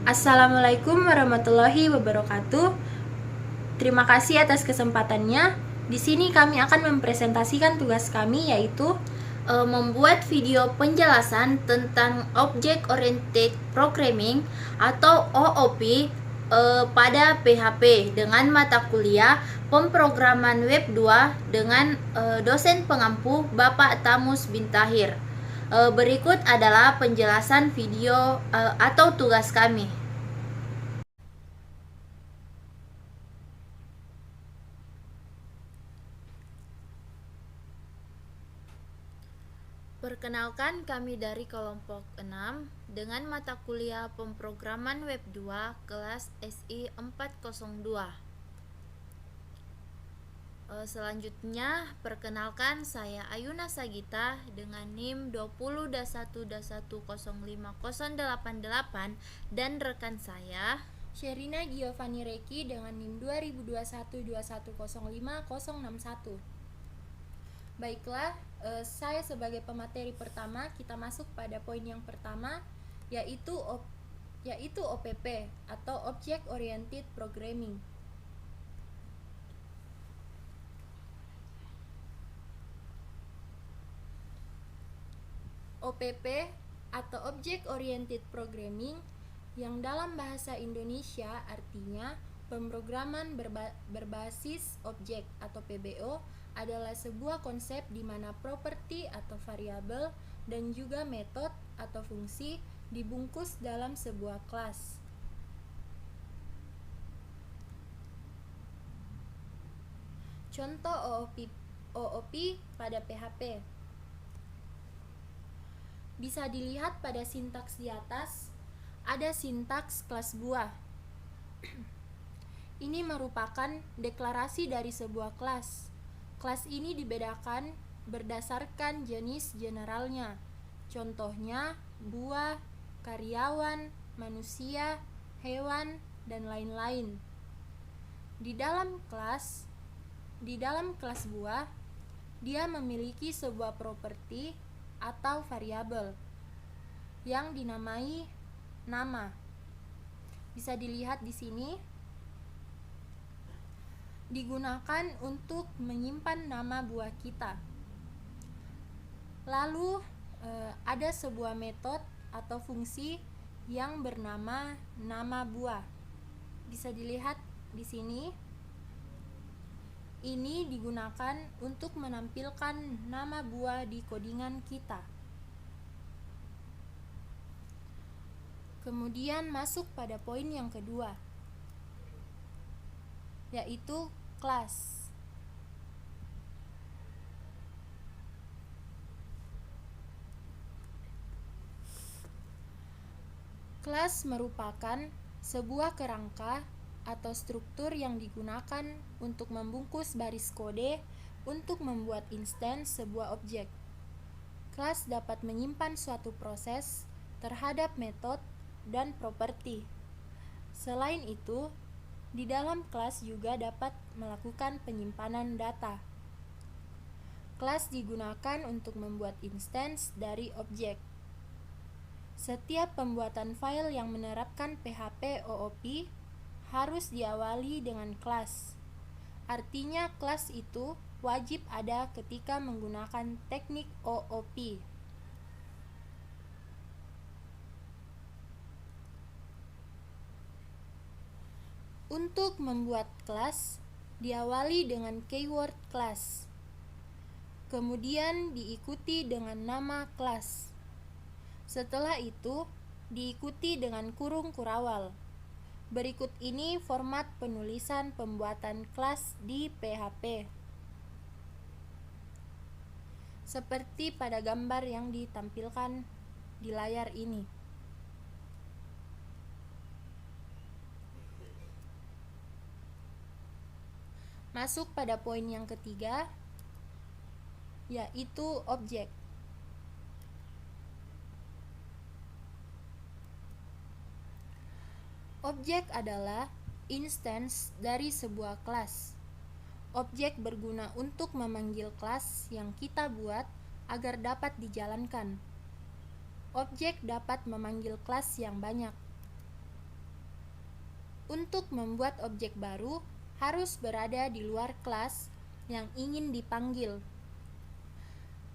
Assalamualaikum warahmatullahi wabarakatuh. Terima kasih atas kesempatannya. Di sini kami akan mempresentasikan tugas kami, yaitu membuat video penjelasan tentang Object Oriented Programming atau OOP pada PHP dengan mata kuliah pemrograman web 2 dengan dosen pengampu Bapak Tamus bin Tahir. Berikut adalah penjelasan video atau tugas kami. Perkenalkan, kami dari kelompok 6 dengan mata kuliah pemrograman web 2 kelas SI 402. Selanjutnya, perkenalkan, saya Ayuna Sagita dengan NIM 2021-1050088 dan rekan saya Sherina Giovanni Reki dengan NIM 2021-2105061. Baiklah, saya sebagai pemateri pertama, kita masuk pada poin yang pertama, yaitu OPP atau Object Oriented Programming. OPP atau Object Oriented Programming yang dalam bahasa Indonesia artinya pemrograman berbasis objek atau PBO adalah sebuah konsep di mana properti atau variabel dan juga metode atau fungsi dibungkus dalam sebuah kelas. Contoh OOP pada PHP bisa dilihat pada sintaks di atas. Ada sintaks kelas buah. Ini merupakan deklarasi dari sebuah kelas. Kelas ini dibedakan berdasarkan jenis generalnya. Contohnya buah, karyawan, manusia, hewan, dan lain-lain. Di dalam kelas buah, dia memiliki sebuah properti atau variabel yang dinamai nama. Bisa dilihat di sini, digunakan untuk menyimpan nama buah kita. Lalu ada sebuah metode atau fungsi yang bernama nama buah. Bisa dilihat di sini. Ini digunakan untuk menampilkan nama buah di codingan kita. Kemudian masuk pada poin yang kedua, yaitu kelas. Kelas merupakan sebuah kerangka atau struktur yang digunakan untuk membungkus baris kode untuk membuat instance sebuah objek. Kelas dapat menyimpan suatu proses terhadap metode dan properti. Selain itu, di dalam kelas juga dapat melakukan penyimpanan data. Kelas digunakan untuk membuat instance dari objek. Setiap pembuatan file yang menerapkan PHP OOP harus diawali dengan kelas. Artinya kelas itu wajib ada ketika menggunakan teknik OOP. Untuk membuat kelas, diawali dengan keyword kelas. Kemudian diikuti dengan nama kelas. Setelah itu, diikuti dengan kurung kurawal. Berikut ini format penulisan pembuatan kelas di PHP. Seperti pada gambar yang ditampilkan di layar ini. Masuk pada poin yang ketiga, yaitu objek. Objek adalah instance dari sebuah kelas. Objek berguna untuk memanggil kelas yang kita buat agar dapat dijalankan. Objek dapat memanggil kelas yang banyak. Untuk membuat objek baru, harus berada di luar kelas yang ingin dipanggil.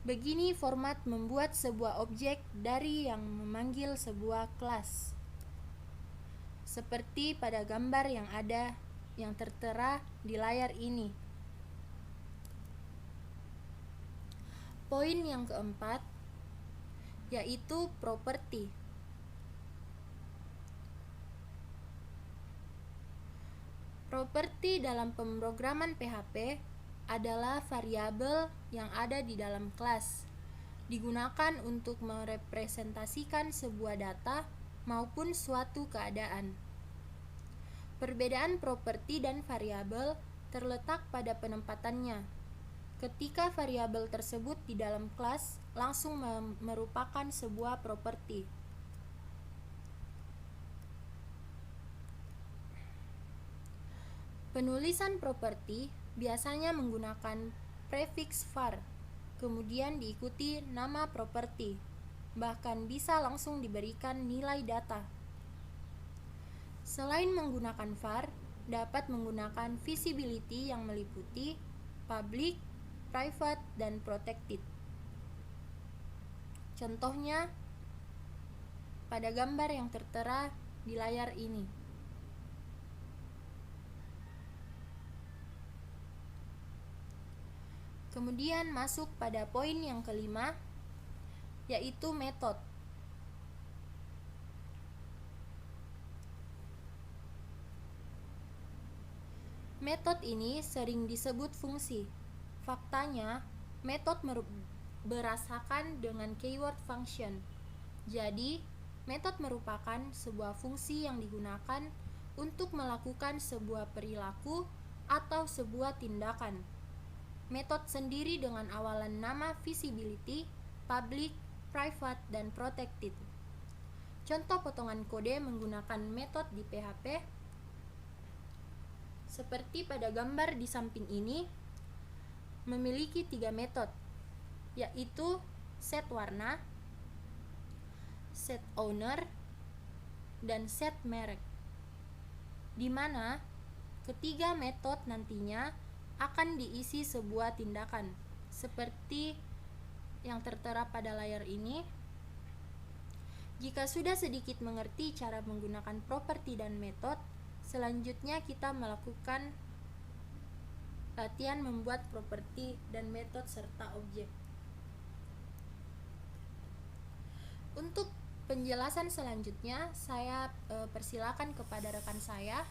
Begini format membuat sebuah objek dari yang memanggil sebuah kelas. Seperti pada gambar yang ada yang tertera di layar ini. Poin yang keempat yaitu properti. Properti dalam pemrograman PHP adalah variabel yang ada di dalam kelas, digunakan untuk merepresentasikan sebuah data maupun suatu keadaan. Perbedaan properti dan variabel terletak pada penempatannya. Ketika variabel tersebut di dalam kelas langsung merupakan sebuah properti. Penulisan properti biasanya menggunakan prefiks var, kemudian diikuti nama properti, bahkan bisa langsung diberikan nilai data. Selain menggunakan var, dapat menggunakan visibility yang meliputi public, private, dan protected. Contohnya pada gambar yang tertera di layar ini. Kemudian masuk pada poin yang kelima, yaitu metode. Metode ini sering disebut fungsi. Faktanya, metode berasakan dengan keyword function. Jadi, metode merupakan sebuah fungsi yang digunakan untuk melakukan sebuah perilaku atau sebuah tindakan. Metode sendiri dengan awalan nama visibility, public, private, dan protected. Contoh potongan kode menggunakan metode di PHP seperti pada gambar di samping ini memiliki 3 metode, yaitu set warna, set owner, dan set merek, di mana ketiga metode nantinya akan diisi sebuah tindakan seperti yang tertera pada layar ini. Jika sudah sedikit mengerti cara menggunakan properti dan metode, selanjutnya kita melakukan latihan membuat properti dan metode serta objek. Untuk penjelasan selanjutnya, saya persilakan kepada rekan saya.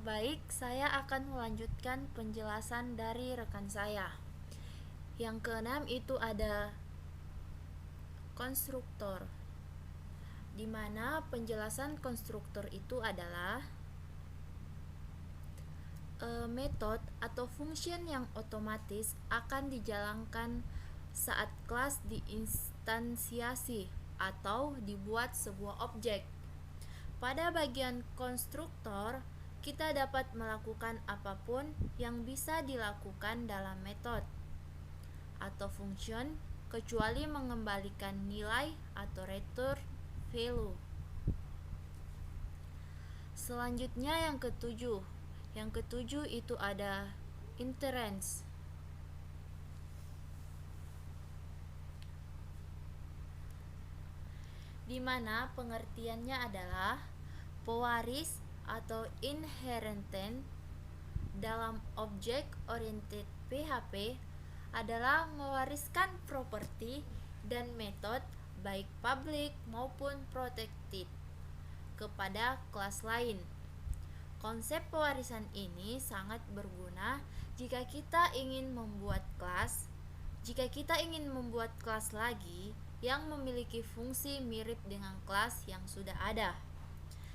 Baik, saya akan melanjutkan penjelasan dari rekan saya. Yang keenam itu ada konstruktor, di mana penjelasan konstruktor itu adalah metode atau function yang otomatis akan dijalankan saat kelas diinstansiasi atau dibuat sebuah objek. Pada bagian konstruktor, kita dapat melakukan apapun yang bisa dilakukan dalam metode atau function kecuali mengembalikan nilai atau return value. Selanjutnya yang ketujuh. Yang ketujuh itu ada inference, di mana pengertiannya adalah pewaris atau inheritance dalam object oriented PHP adalah mewariskan properti dan metode baik public maupun protected kepada kelas lain. Konsep pewarisan ini sangat berguna jika kita ingin membuat kelas lagi yang memiliki fungsi mirip dengan kelas yang sudah ada,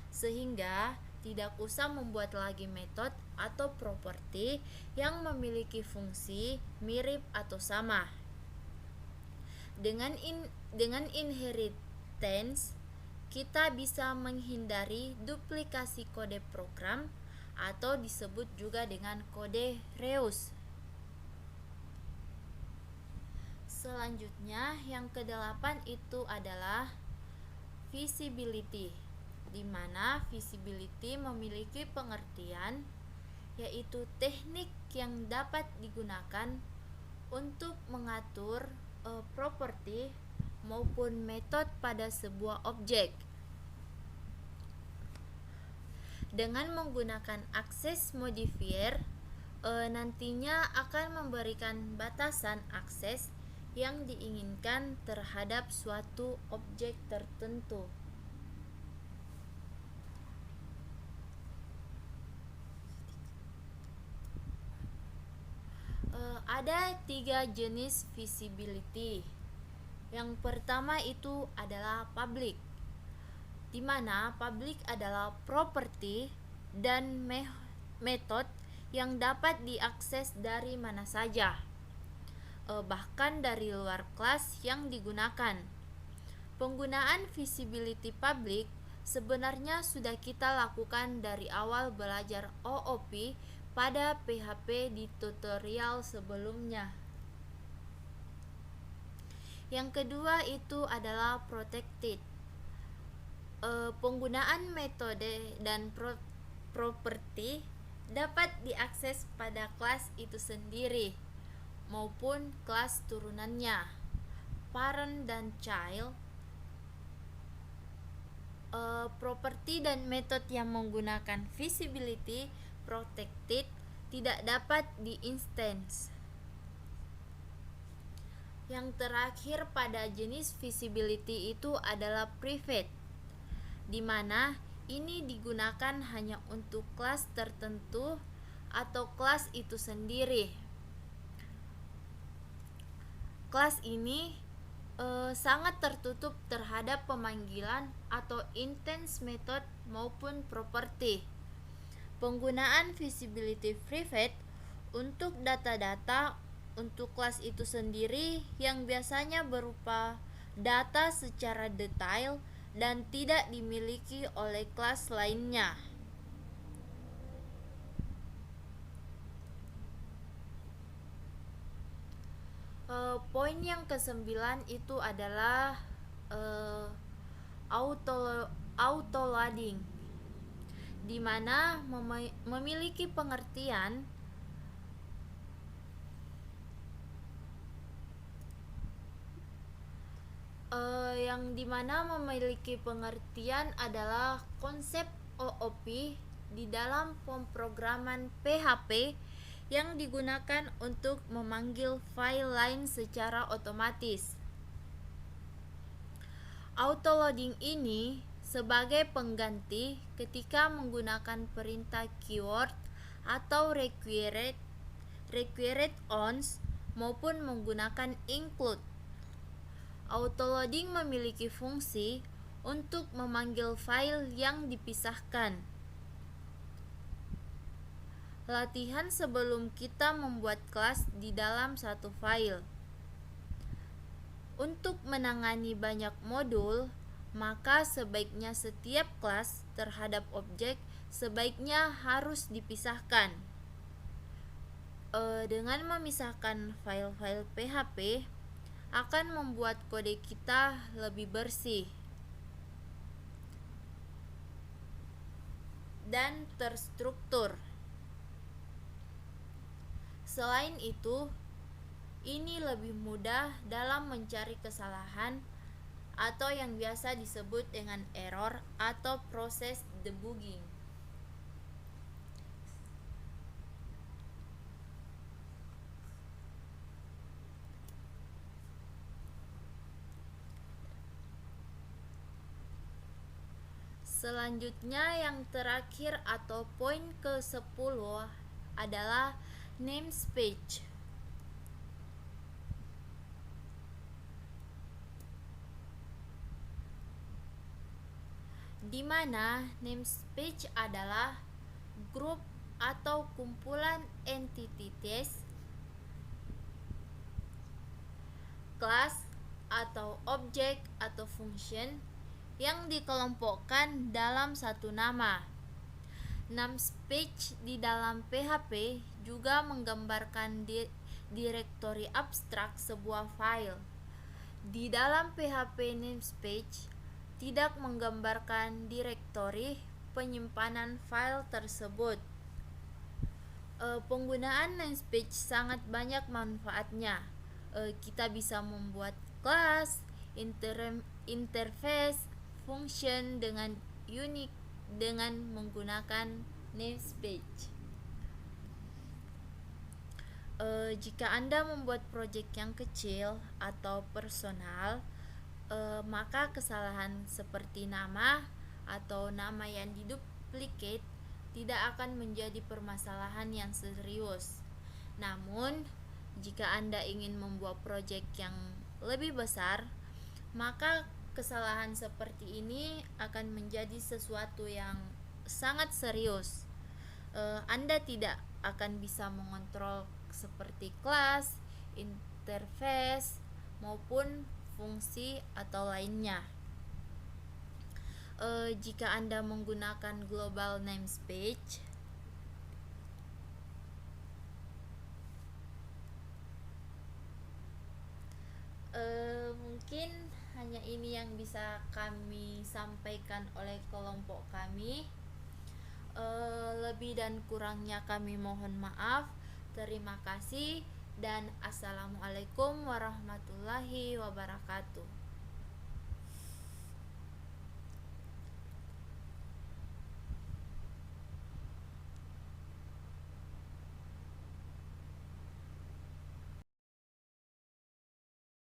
sehingga tidak usah membuat lagi metode atau properti yang memiliki fungsi mirip atau sama. Dengan inheritance, kita bisa menghindari duplikasi kode program atau disebut juga dengan kode reuse. Selanjutnya, yang kedelapan itu adalah visibility, di mana visibility memiliki pengertian yaitu teknik yang dapat digunakan untuk mengatur properti maupun metode pada sebuah objek. Dengan menggunakan akses modifier, nantinya akan memberikan batasan akses yang diinginkan terhadap suatu objek tertentu. Ada 3 jenis visibility. Yang pertama itu adalah public, di mana public adalah properti dan metode yang dapat diakses dari mana saja, bahkan dari luar kelas yang digunakan. Penggunaan visibility public sebenarnya sudah kita lakukan dari awal belajar OOP pada PHP di tutorial sebelumnya. Yang kedua itu adalah protected. Penggunaan metode dan properti dapat diakses pada kelas itu sendiri maupun kelas turunannya, parent dan child. Properti dan metode yang menggunakan visibility protected tidak dapat di-instance. Yang terakhir pada jenis visibility itu adalah private, di mana ini digunakan hanya untuk kelas tertentu atau kelas itu sendiri. Kelas ini sangat tertutup terhadap pemanggilan atau instance method maupun properti. Penggunaan visibility private untuk data-data untuk kelas itu sendiri yang biasanya berupa data secara detail dan tidak dimiliki oleh kelas lainnya. Poin yang ke-9 itu adalah auto loading, di mana memiliki pengertian yang dimana memiliki pengertian adalah konsep OOP di dalam pemrograman PHP yang digunakan untuk memanggil file lain secara otomatis. Autoloading ini sebagai pengganti ketika menggunakan perintah keyword atau required ons maupun menggunakan include. Autoloading memiliki fungsi untuk memanggil file yang dipisahkan. Latihan sebelum kita membuat kelas di dalam satu file. Untuk menangani banyak modul, maka sebaiknya setiap kelas terhadap objek sebaiknya harus dipisahkan. Dengan memisahkan file-file PHP akan membuat kode kita lebih bersih dan terstruktur. Selain itu, ini lebih mudah dalam mencari kesalahan atau yang biasa disebut dengan error atau proses debugging. Selanjutnya yang terakhir atau poin ke-10 adalah namespace. Di mana namespace adalah grup atau kumpulan entities, kelas atau objek atau function yang dikelompokkan dalam satu nama. Namespace di dalam PHP juga menggambarkan direktori abstrak sebuah file. Di dalam PHP namespace tidak menggambarkan direktori penyimpanan file tersebut. Penggunaan namespace sangat banyak manfaatnya. Kita bisa membuat kelas, interface, function dengan unik dengan menggunakan namespace. Jika Anda membuat proyek yang kecil atau personal, maka kesalahan seperti nama atau nama yang diduplicate tidak akan menjadi permasalahan yang serius. Namun, jika Anda ingin membuat proyek yang lebih besar, maka kesalahan seperti ini akan menjadi sesuatu yang sangat serius. Anda tidak akan bisa mengontrol seperti kelas, interface, maupun fungsi atau lainnya. Jika Anda menggunakan global namespace, mungkin hanya ini yang bisa kami sampaikan oleh kelompok kami. Lebih dan kurangnya kami mohon maaf. Terima kasih dan assalamualaikum warahmatullahi wabarakatuh.